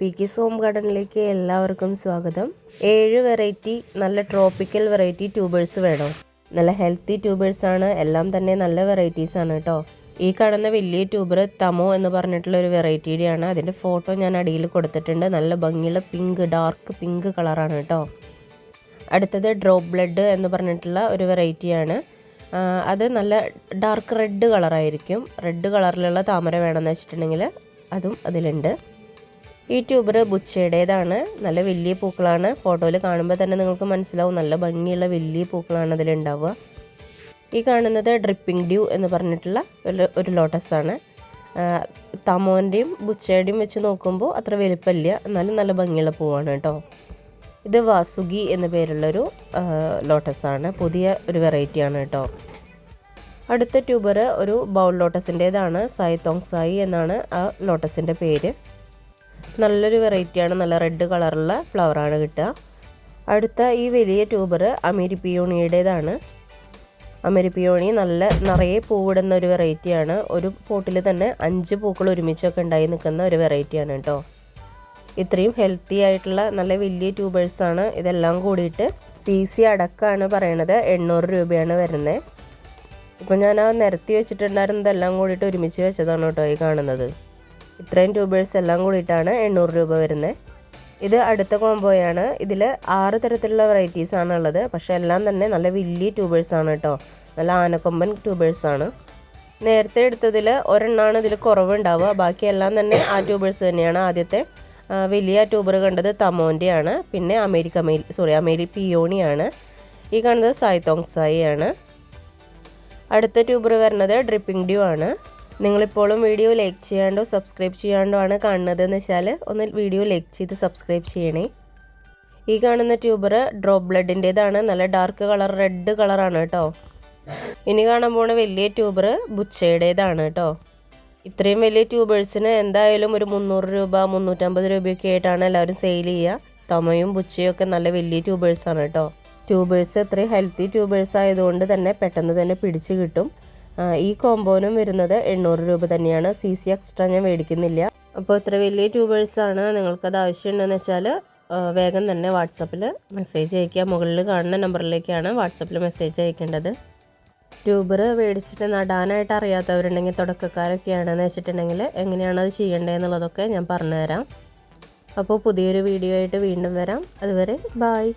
പീക്കീസ് home ഗാർഡനിലേക്ക് എല്ലാവർക്കും സ്വാഗതം. 7 variety നല്ല ട്രോപ്പിക്കൽ വെറൈറ്റി ട്യൂബേഴ്സ് വേണം. നല്ല ഹെൽത്തി ട്യൂബേഴ്സാണ്, എല്ലാം തന്നെ നല്ല വെറൈറ്റീസാണ് കേട്ടോ. ഈ കാണുന്ന വലിയ ട്യൂബർ തമോ എന്ന് പറഞ്ഞിട്ടുള്ള ഒരു വെറൈറ്റിയുടെയാണ്. അതിൻ്റെ ഫോട്ടോ ഞാൻ അടിയിൽ കൊടുത്തിട്ടുണ്ട്. നല്ല ഭംഗിയുള്ള പിങ്ക്, ഡാർക്ക് പിങ്ക് കളറാണ് കേട്ടോ. അടുത്തത് ഡ്രോപ്പ് ബ്ലഡ് എന്ന് പറഞ്ഞിട്ടുള്ള ഒരു വെറൈറ്റിയാണ്. അത് നല്ല ഡാർക്ക് റെഡ് കളറായിരിക്കും. റെഡ് കളറിലുള്ള താമര വേണമെന്ന് വെച്ചിട്ടുണ്ടെങ്കിൽ അതും അതിലുണ്ട്. ഈ ട്യൂബർ ബുച്ചയുടേതാണ്. നല്ല വലിയ പൂക്കളാണ്. ഫോട്ടോയിൽ കാണുമ്പോൾ തന്നെ നിങ്ങൾക്ക് മനസ്സിലാവും, നല്ല ഭംഗിയുള്ള വലിയ പൂക്കളാണ് അതിലുണ്ടാവുക. ഈ കാണുന്നത് ഡ്രിപ്പിംഗ് ഡ്യൂ എന്ന് പറഞ്ഞിട്ടുള്ള ഒരു ലോട്ടസാണ്. തമോൻ്റെയും ബുച്ചയുടെയും വെച്ച് നോക്കുമ്പോൾ അത്ര വലുപ്പമില്ല, എന്നാലും നല്ല ഭംഗിയുള്ള പൂവാണ് കേട്ടോ. ഇത് വാസുകി എന്ന പേരുള്ളൊരു ലോട്ടസാണ്. പുതിയ ഒരു വെറൈറ്റിയാണ് കേട്ടോ. അടുത്ത ട്യൂബർ ഒരു ബൗൾ ലോട്ടസിൻ്റേതാണ്. സായി തോങ് സായി എന്നാണ് ആ ലോട്ടസിൻ്റെ പേര്. നല്ലൊരു വെറൈറ്റിയാണ്. നല്ല റെഡ് കളറുള്ള ഫ്ലവറാണ് കിട്ടുക. അടുത്ത ഈ വലിയ ട്യൂബർ അമേരിപ്പിയോണിയുടേതാണ്. അമേരിപ്പിയോണി നല്ല നിറയെ പൂവിടുന്ന ഒരു വെറൈറ്റിയാണ്. ഒരു പോട്ടിൽ തന്നെ 5 പൂക്കൾ ഒരുമിച്ചൊക്കെ ഉണ്ടായി നിൽക്കുന്ന ഒരു വെറൈറ്റിയാണ് കേട്ടോ. ഇത്രയും ഹെൽത്തി ആയിട്ടുള്ള നല്ല വലിയ ട്യൂബേഴ്സാണ്. ഇതെല്ലാം കൂടിയിട്ട് CC അടക്കമാണ് പറയണത്. 800 രൂപയാണ് വരുന്നത്. ഇപ്പം ഞാൻ ആ നിരത്തി വെച്ചിട്ടുണ്ടായിരുന്നതെല്ലാം കൂടിയിട്ട് ഒരുമിച്ച് വെച്ചതാണ് കേട്ടോ ഈ കാണുന്നത്. ഇത്രയും ട്യൂബേഴ്സ് എല്ലാം കൂടിയിട്ടാണ് 800 രൂപ വരുന്നത്. ഇത് അടുത്ത കോംബോയാണ്. ഇതിൽ 6 തരത്തിലുള്ള വെറൈറ്റീസാണ് ഉള്ളത്. പക്ഷേ എല്ലാം തന്നെ നല്ല വലിയ ട്യൂബേഴ്സാണ് കേട്ടോ. നല്ല ആനക്കൊമ്പൻ ട്യൂബേഴ്സാണ്. നേരത്തെ എടുത്തതിൽ ഒരെണ്ണമാണ് ഇതിൽ കുറവുണ്ടാവുക. ബാക്കിയെല്ലാം തന്നെ ആ ട്യൂബേഴ്സ് തന്നെയാണ്. ആദ്യത്തെ വലിയ ട്യൂബർ കണ്ടത് തമോൻ്റെയാണ്. പിന്നെ അമേരിപ്പിയോണിയാണ്. ഈ കാണുന്നത് സായി തോങ് സായി ആണ്. അടുത്ത ട്യൂബർ വരുന്നത് ഡ്രിപ്പിംഗ് ഡ്യൂ ആണ്. നിങ്ങളിപ്പോഴും വീഡിയോ ലൈക്ക് ചെയ്യാണ്ടോ സബ്സ്ക്രൈബ് ചെയ്യാണ്ടോ ആണ് കാണുന്നതെന്ന് വെച്ചാൽ ഒന്ന് വീഡിയോ ലൈക്ക് ചെയ്ത് സബ്സ്ക്രൈബ് ചെയ്യണേ. ഈ കാണുന്ന ട്യൂബർ ഡ്രോപ്പ് ബ്ലഡിൻ്റേതാണ്. നല്ല ഡാർക്ക് കളർ റെഡ് കളറാണ് കേട്ടോ. ഇനി കാണാൻ പോണ വലിയ ട്യൂബർ ബുച്ചയുടേതാണ് കേട്ടോ. ഇത്രയും വലിയ ട്യൂബേഴ്സിന് എന്തായാലും ഒരു 300 രൂപ 350 രൂപയൊക്കെ ആയിട്ടാണ് എല്ലാവരും സെയിൽ ചെയ്യുക. തമയും ബുച്ചയും ഒക്കെ നല്ല വലിയ ട്യൂബേഴ്സാണ് കേട്ടോ. ട്യൂബേഴ്സ് ഇത്രയും ഹെൽത്തി ട്യൂബേഴ്സ് ആയതുകൊണ്ട് തന്നെ പെട്ടെന്ന് തന്നെ പിടിച്ച് കിട്ടും. ഈ കോമ്പോനും വരുന്നത് 800 രൂപ തന്നെയാണ്. CC എക്സ്ട്രാ ഞാൻ മേടിക്കുന്നില്ല. അപ്പോൾ ഇത്ര വലിയ ട്യൂബേഴ്സാണ്. നിങ്ങൾക്കത് ആവശ്യമുണ്ടെന്ന് വെച്ചാൽ വേഗം തന്നെ വാട്സപ്പിൽ മെസ്സേജ് അയയ്ക്കുക. മുകളിൽ കാണുന്ന നമ്പറിലേക്കാണ് വാട്സപ്പിൽ മെസ്സേജ് അയക്കേണ്ടത്. ട്യൂബർ മേടിച്ചിട്ട് നടാനായിട്ട് അറിയാത്തവരുണ്ടെങ്കിൽ, തുടക്കക്കാരൊക്കെ ആണെന്ന് വെച്ചിട്ടുണ്ടെങ്കിൽ എങ്ങനെയാണത് ചെയ്യേണ്ടതെന്നുള്ളതൊക്കെ ഞാൻ പറഞ്ഞുതരാം. അപ്പോൾ പുതിയൊരു വീഡിയോ ആയിട്ട് വീണ്ടും വരാം. അതുവരെ ബായ്.